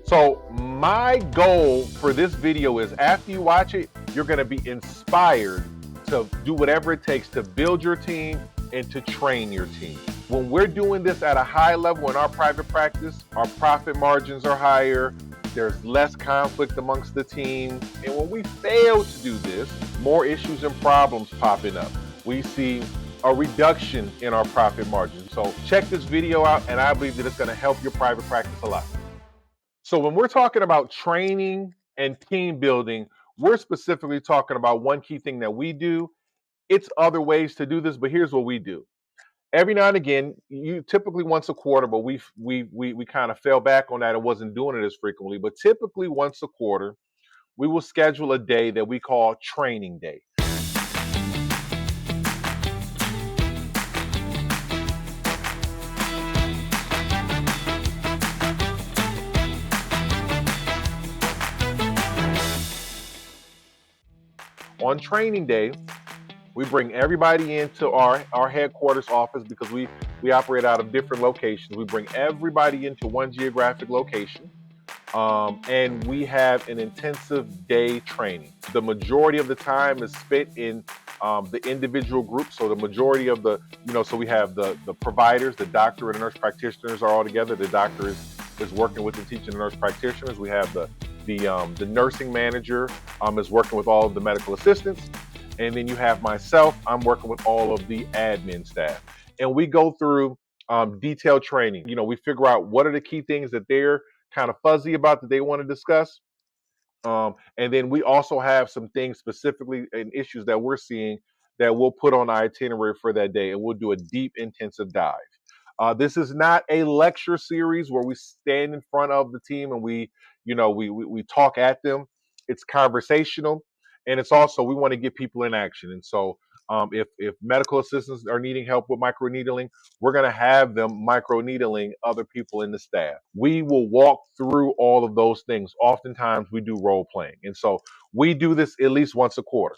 So my goal for this video is after you watch it, you're going to be inspired to do whatever it takes to build your team and to train your team. When we're doing this at a high level in our private practice, our profit margins are higher, there's less conflict amongst the team. And when we fail to do this, more issues and problems popping up. We see a reduction in our profit margins. So check this video out, and I believe that it's going to help your private practice a lot. So when we're talking about training and team building, we're specifically talking about one key thing that we do. It's other ways to do this, but here's what we do. Every now and again, you typically once a quarter, but we kind of fell back on that and wasn't doing it as frequently. But typically once a quarter, we will schedule a day that we call training day. On training day, we bring everybody into our headquarters office because we operate out of different locations. We bring everybody into one geographic location, and we have an intensive day training. The majority of the time is spent in the individual groups. So the majority of the, so we have the providers, the doctor and the nurse practitioners are all together. The doctor is working with and teaching the nurse practitioners. We have the nursing manager is working with all of the medical assistants. And then you have myself, I'm working with all of the admin staff. And we go through detailed training. We figure out what are the key things that they're kind of fuzzy about that they want to discuss. And then we also have some things specifically and issues that we're seeing that we'll put on our itinerary for that day. And we'll do a deep, intensive dive. This is not a lecture series where we stand in front of the team and we talk at them. It's conversational. And it's also, we want to get people in action. And so if medical assistants are needing help with microneedling, we're going to have them microneedling other people in the staff. We will walk through all of those things. Oftentimes we do role playing. And so we do this at least once a quarter.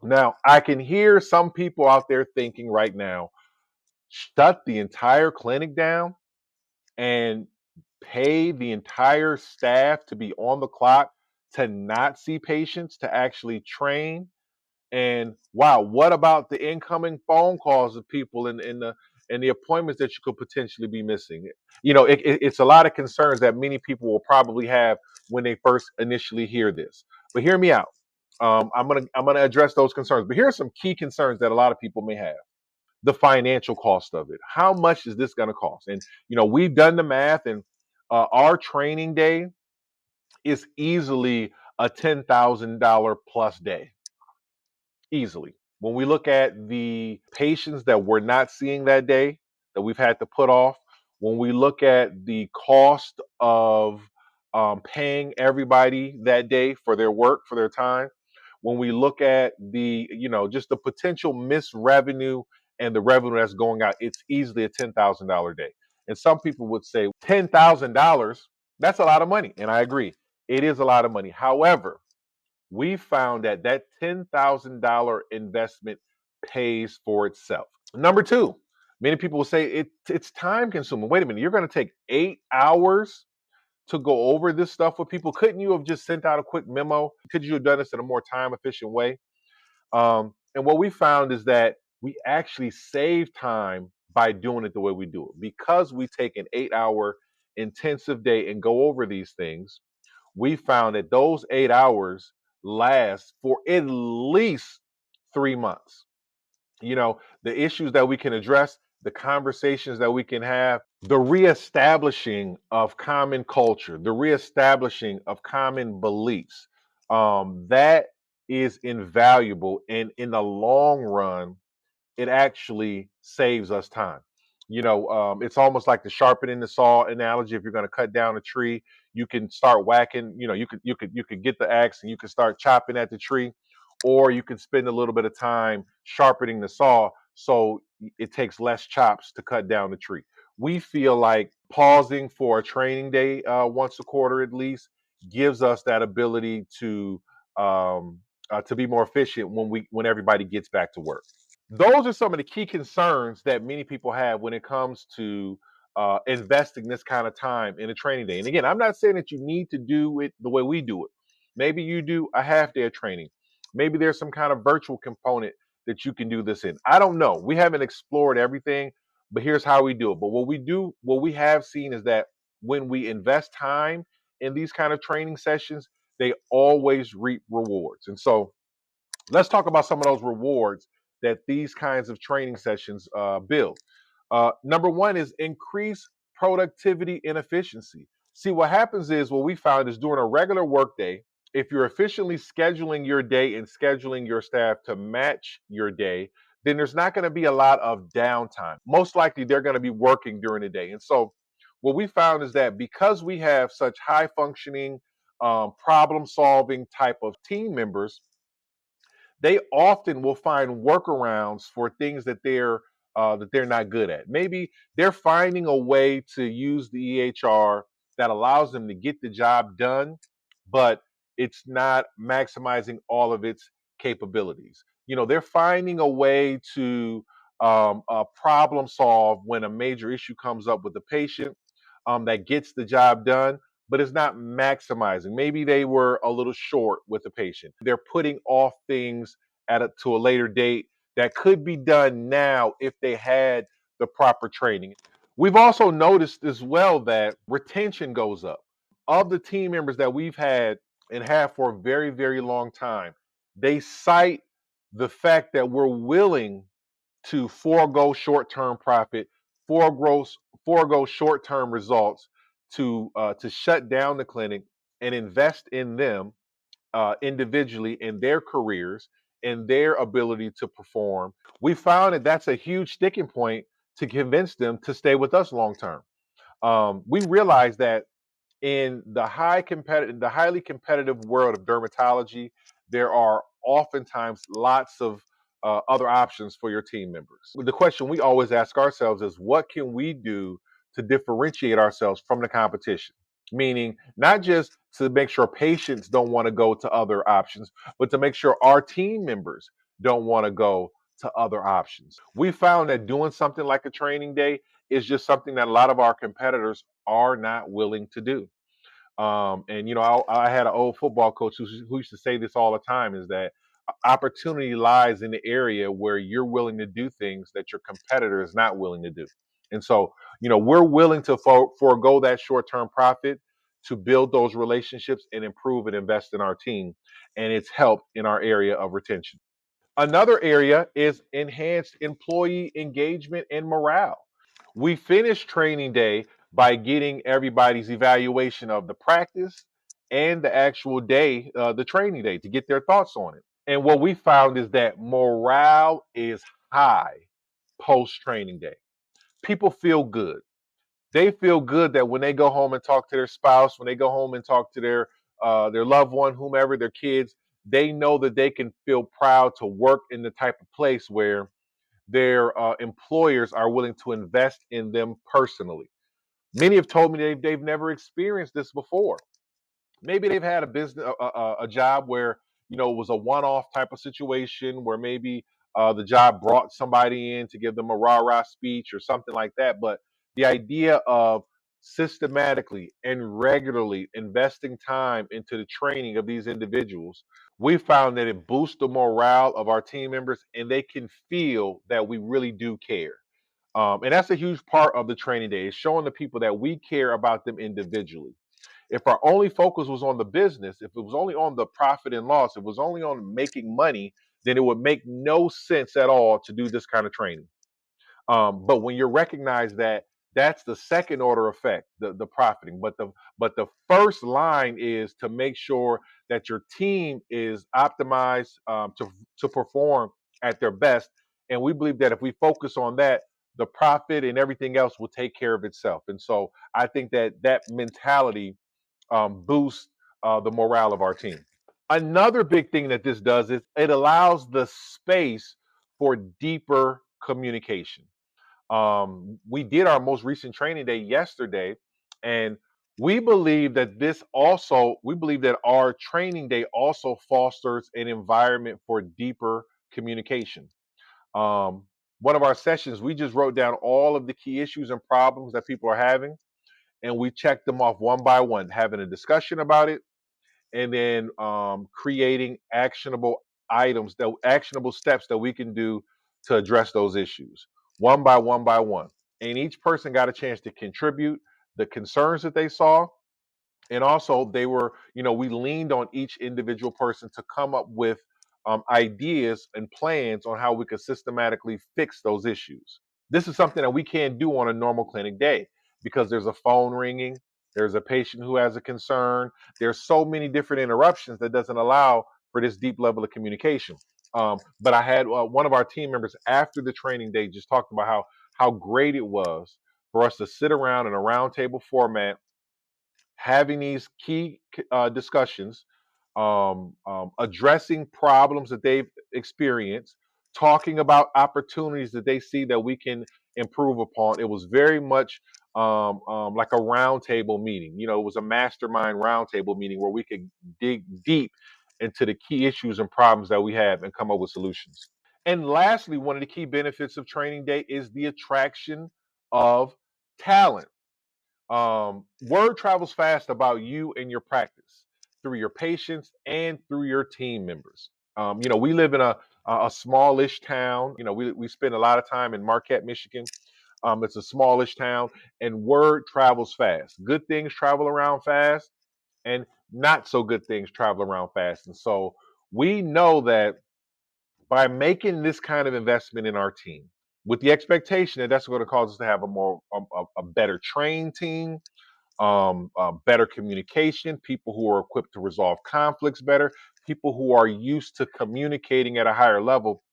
Now, I can hear some people out there thinking right now, shut the entire clinic down and pay the entire staff to be on the clock to not see patients, to actually train. And wow, what about the incoming phone calls of people and the appointments that you could potentially be missing? It's a lot of concerns that many people will probably have when they first initially hear this. But hear me out. I'm gonna address those concerns. But here are some key concerns that a lot of people may have. The financial cost of it. How much is this going to cost? And we've done the math, and our training day is easily a $10,000 plus day. Easily. When we look at the patients that we're not seeing that day, that we've had to put off, when we look at the cost of paying everybody that day for their work, for their time, when we look at the, just the potential missed revenue and the revenue that's going out, it's easily a $10,000 day. And some people would say $10,000, that's a lot of money. And I agree, it is a lot of money. However, we found that $10,000 investment pays for itself. Number two, many people will say it's time consuming. Wait a minute, you're going to take 8 hours to go over this stuff with people? Couldn't you have just sent out a quick memo? Could you have done this in a more time efficient way? And what we found is that we actually save time by doing it the way we do it. Because we take an 8-hour intensive day and go over these things, we found that those 8 hours last for at least 3 months. The issues that we can address, the conversations that we can have, the reestablishing of common culture, the reestablishing of common beliefs, that is invaluable. And in the long run, it actually saves us time. It's almost like the sharpening the saw analogy. If you're going to cut down a tree, you can start whacking. You could get the axe and you can start chopping at the tree, or you can spend a little bit of time sharpening the saw so it takes less chops to cut down the tree. We feel like pausing for a training day once a quarter at least gives us that ability to be more efficient when everybody gets back to work. Those are some of the key concerns that many people have when it comes to investing this kind of time in a training day. And again, I'm not saying that you need to do it the way we do it. Maybe you do a half day of training. Maybe there's some kind of virtual component that you can do this in. I don't know. We haven't explored everything, but here's how we do it. But what we have seen is that when we invest time in these kind of training sessions, they always reap rewards. And so let's talk about some of those rewards that these kinds of training sessions build. Number one is increase productivity and efficiency. See, what happens is what we found is during a regular workday, if you're efficiently scheduling your day and scheduling your staff to match your day, then there's not going to be a lot of downtime. Most likely, they're going to be working during the day. And so, what we found is that because we have such high functioning, problem solving type of team members, they often will find workarounds for things that they're not good at. Maybe they're finding a way to use the EHR that allows them to get the job done, but it's not maximizing all of its capabilities. They're finding a way to problem solve when a major issue comes up with the patient, that gets the job done, but it's not maximizing. Maybe they were a little short with the patient. They're putting off things to a later date that could be done now if they had the proper training. We've also noticed as well that retention goes up. Of the team members that we've had and have for a very, very long time, they cite the fact that we're willing to forego short-term profit, forego forego short-term results to shut down the clinic and invest in them individually in their careers and their ability to perform. We found that that's a huge sticking point to convince them to stay with us long term. We realize that in the highly competitive world of dermatology, there are oftentimes lots of other options for your team members. The question we always ask ourselves is, what can we do to differentiate ourselves from the competition? Meaning, not just to make sure patients don't want to go to other options, but to make sure our team members don't want to go to other options. We found that doing something like a training day is just something that a lot of our competitors are not willing to do. And I had an old football coach who used to say this all the time: is that opportunity lies in the area where you're willing to do things that your competitor is not willing to do. And so, we're willing to forego that short-term profit to build those relationships and improve and invest in our team. And it's helped in our area of retention. Another area is enhanced employee engagement and morale. We finished training day by getting everybody's evaluation of the practice and the actual day, the training day, to get their thoughts on it. And what we found is that morale is high post training day. People feel good. They feel good that when they go home and talk to their spouse, when they go home and talk to their loved one, whomever, their kids, they know that they can feel proud to work in the type of place where their employers are willing to invest in them personally. Many have told me they've never experienced this before. Maybe they've had a business, a job where it was a one-off type of situation where maybe the job brought somebody in to give them a rah-rah speech or something like that. But the idea of systematically and regularly investing time into the training of these individuals, we found that it boosts the morale of our team members, and they can feel that we really do care. And that's a huge part of the training day, is showing the people that we care about them individually. If our only focus was on the business, if it was only on the profit and loss, if it was only on making money, then it would make no sense at all to do this kind of training. But when you recognize that that's the second order effect, the profiting. But the first line is to make sure that your team is optimized to perform at their best. And we believe that if we focus on that, the profit and everything else will take care of itself. And so I think that mentality boost the morale of our team. Another big thing that this does is it allows the space for deeper communication. We did our most recent training day yesterday, and we believe that our training day also fosters an environment for deeper communication. one of our sessions, we just wrote down all of the key issues and problems that people are having, and we checked them off one by one, having a discussion about it, and then creating actionable steps that we can do to address those issues one by one by one. And each person got a chance to contribute the concerns that they saw. And also, we leaned on each individual person to come up with ideas and plans on how we could systematically fix those issues. This is something that we can't do on a normal clinic day because there's a phone ringing, there's a patient who has a concern, there's so many different interruptions that doesn't allow for this deep level of communication. But I had one of our team members after the training day just talked about how great it was for us to sit around in a roundtable format having these key discussions, addressing problems that they've experienced, talking about opportunities that they see that we can improve upon. It was very much like a roundtable meeting. It was a mastermind roundtable meeting where we could dig deep into the key issues and problems that we have and come up with solutions. And lastly, one of the key benefits of training day is the attraction of talent. Word travels fast about you and your practice through your patients and through your team members. We live in a smallish town. We spend a lot of time in Marquette, Michigan. It's a smallish town, and word travels fast. Good things travel around fast, and not so good things travel around fast. And so we know that by making this kind of investment in our team, with the expectation that that's going to cause us to have a better trained team, better communication, people who are equipped to resolve conflicts better, people who are used to communicating at a higher level,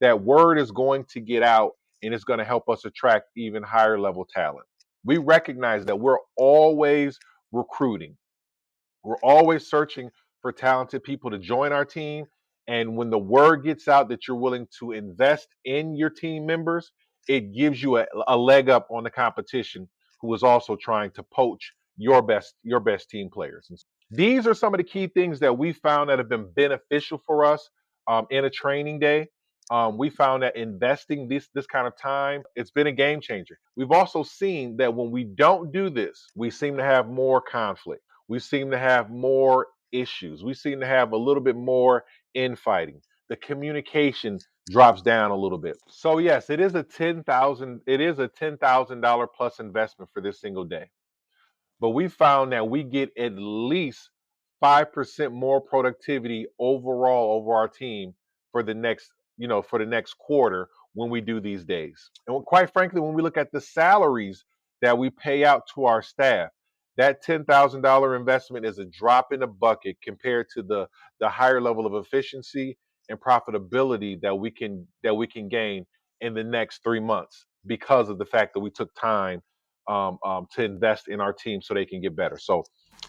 that word is going to get out and it's going to help us attract even higher level talent. We recognize that we're always recruiting. We're always searching for talented people to join our team. And when the word gets out that you're willing to invest in your team members, it gives you a leg up on the competition who is also trying to poach your best team players. And these are some of the key things that we found that have been beneficial for us in a training day. We found that investing this kind of time, it's been a game changer. We've also seen that when we don't do this, we seem to have more conflict. We seem to have more issues. We seem to have a little bit more infighting. The communication drops down a little bit. So yes, it is a $10,000 plus investment for this single day. But we found that we get at least 5% more productivity overall over our team for the next quarter when we do these days. And quite frankly, when we look at the salaries that we pay out to our staff, that $10,000 investment is a drop in the bucket compared to the higher level of efficiency and profitability that we can gain in the next 3 months because of the fact that we took time to invest in our team so they can get better. So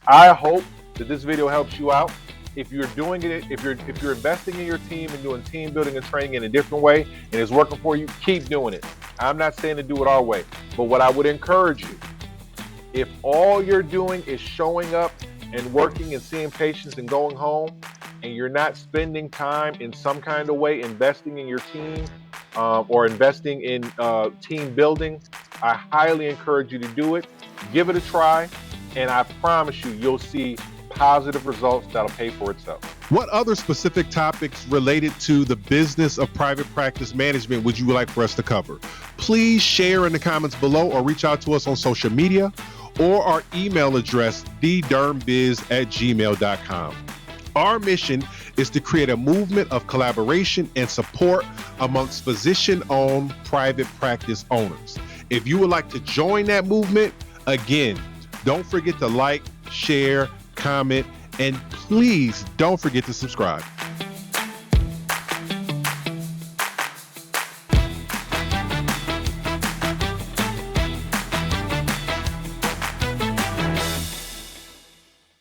I hope that this video helps you out. If you're doing it, if you're investing in your team and doing team building and training in a different way and it's working for you, keep doing it. I'm not saying to do it our way, but what I would encourage you, if all you're doing is showing up and working and seeing patients and going home, and you're not spending time in some kind of way investing in your team or investing in team building, I highly encourage you to do it. Give it a try, and I promise you, you'll see positive results that'll pay for itself. What other specific topics related to the business of private practice management would you like for us to cover? Please share in the comments below or reach out to us on social media or our email address, DermBiz@gmail.com. Our mission is to create a movement of collaboration and support amongst physician-owned private practice owners. If you would like to join that movement, again, don't forget to like, share, comment, and please don't forget to subscribe.